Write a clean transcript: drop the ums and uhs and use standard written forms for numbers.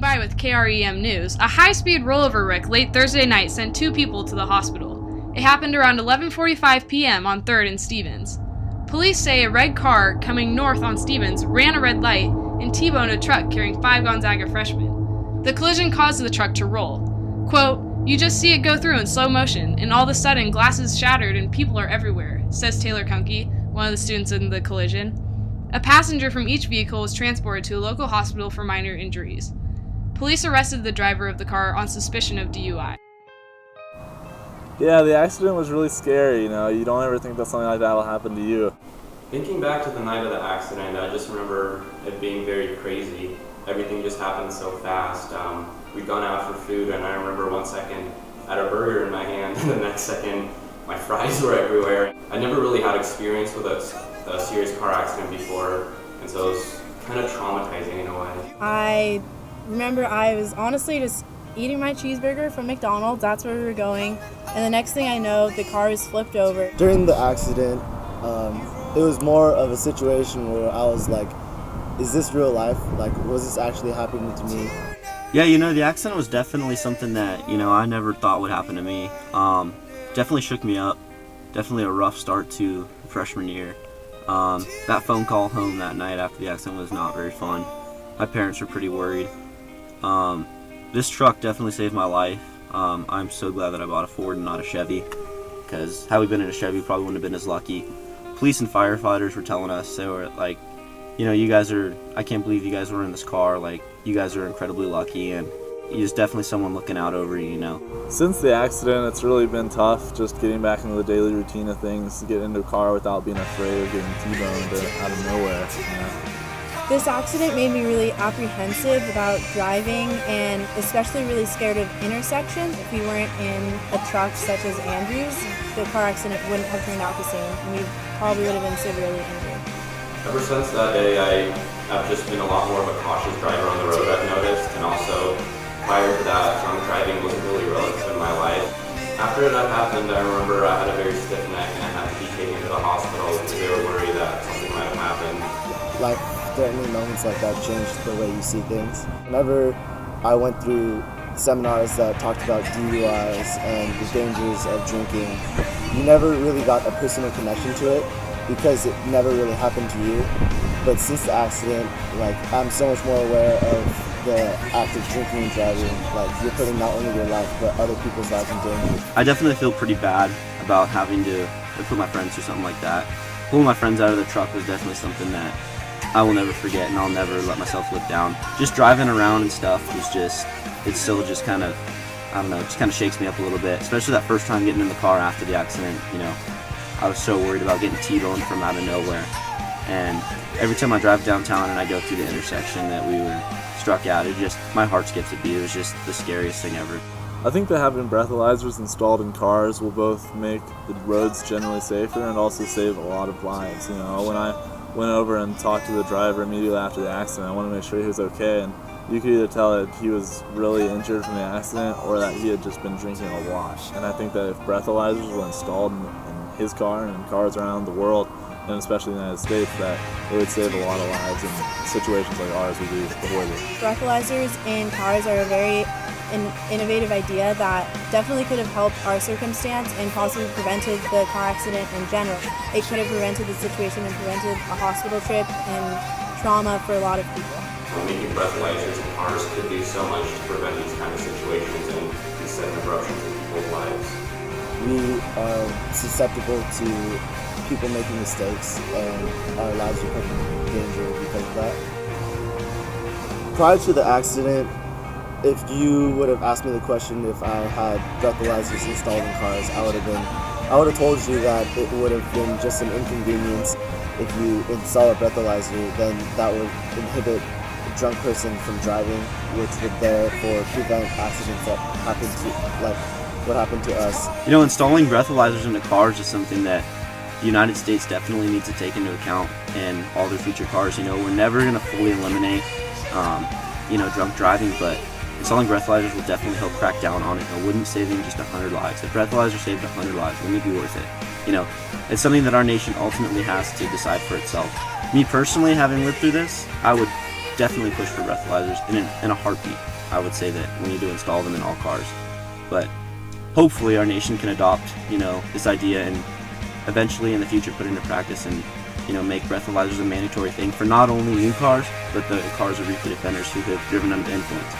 by with KREM News. A high-speed rollover wreck late Thursday night sent 2 people to the hospital. It happened around 11:45 p.m. on 3rd and Stevens. Police say a red car coming north on Stevens ran a red light and T-boned a truck carrying 5 Gonzaga freshmen. The collision caused the truck to roll. Quote, "You just see it go through in slow motion, and all of a sudden glasses shattered and people are everywhere," says Taylor Kunke, one of the students in the collision. A passenger from each vehicle was transported to a local hospital for minor injuries. Police arrested the driver of the car on suspicion of DUI. Yeah, the accident was really scary, you don't ever think that something like that will happen to you. Thinking back to the night of the accident, I just remember it being very crazy. Everything just happened so fast. We'd gone out for food, and I remember 1 second I had a burger in my hand, and the next second my fries were everywhere. I never really had experience with a serious car accident before, and so it was kind of traumatizing in a way. I remember I was honestly just eating my cheeseburger from McDonald's. That's where we were going, and the next thing I know, the car was flipped over. During the accident, it was more of a situation where I was like, is this real life? Like, was this actually happening to me? Yeah, the accident was definitely something that, I never thought would happen to me. Definitely shook me up. Definitely a rough start to freshman year. That phone call home that night after the accident was not very fun. My parents were pretty worried. This truck definitely saved my life. I'm so glad that I bought a Ford and not a Chevy, because had we been in a Chevy, we probably wouldn't have been as lucky. Police and firefighters were telling us, they were like, I can't believe you guys were in this car, like, you guys are incredibly lucky, and there's definitely someone looking out over you, Since the accident, it's really been tough just getting back into the daily routine of things, to get into a car without being afraid of getting T-boned out of nowhere. This accident made me really apprehensive about driving, and especially really scared of intersections. If we weren't in a truck such as Andrew's, the car accident wouldn't have turned out the same, and we probably would have been severely injured. Ever since that day, I've just been a lot more of a cautious driver on the road, I've noticed, and also prior to that, drunk driving wasn't really relative in my life. After that happened, I remember I had a very stiff neck and I had to be taken to the hospital because they were worried that something might have happened. Life-threatening moments like that changed the way you see things. Whenever I went through seminars that talked about DUIs and the dangers of drinking, you never really got a personal connection to it because it never really happened to you. But since the accident, I'm so much more aware of the act of drinking and driving. You're putting not only your life, but other people's lives in danger. I definitely feel pretty bad about having to put my friends through something like that. Pulling my friends out of the truck was definitely something that I will never forget, and I'll never let myself live down. Just driving around and stuff was it's still just kind of, I don't know, it just kind of shakes me up a little bit, especially that first time getting in the car after the accident. I was so worried about getting T-boned from out of nowhere. And every time I drive downtown and I go through the intersection that we were struck at, my heart skips a beat. It was just the scariest thing ever. I think that having breathalyzers installed in cars will both make the roads generally safer and also save a lot of lives. When I went over and talked to the driver immediately after the accident, I wanted to make sure he was okay, and you could either tell that he was really injured from the accident or that he had just been drinking a lot. And I think that if breathalyzers were installed in his car and in cars around the world, and especially in the United States, that it would save a lot of lives in situations like ours would be avoided. Breathalyzers in cars are a very innovative idea that definitely could have helped our circumstance and possibly prevented the car accident in general. It could have prevented the situation and prevented a hospital trip and trauma for a lot of people. Making breathalyzers in cars could do so much to prevent these kind of situations and these sudden eruptions in people's lives. We are susceptible to people making mistakes, and our lives are put in danger because of that. Prior to the accident, if you would have asked me the question if I had breathalyzers installed in cars, I would have told you that it would have been just an inconvenience. If you install a breathalyzer, then that would inhibit a drunk person from driving, which would therefore prevent accidents that happen what happened to us. Installing breathalyzers into cars is something that the United States definitely needs to take into account in all their future cars. We're never going to fully eliminate, drunk driving, but installing breathalyzers will definitely help crack down on it. It wouldn't saving just 100 lives. If breathalyzer saved 100 lives, wouldn't it be worth it? It's something that our nation ultimately has to decide for itself. Me personally, having lived through this, I would definitely push for breathalyzers in a heartbeat. I would say that we need to install them in all cars. But hopefully our nation can adopt, this idea and eventually in the future put it into practice and, make breathalyzers a mandatory thing for not only new cars, but the cars of repeat offenders who have driven under the influence.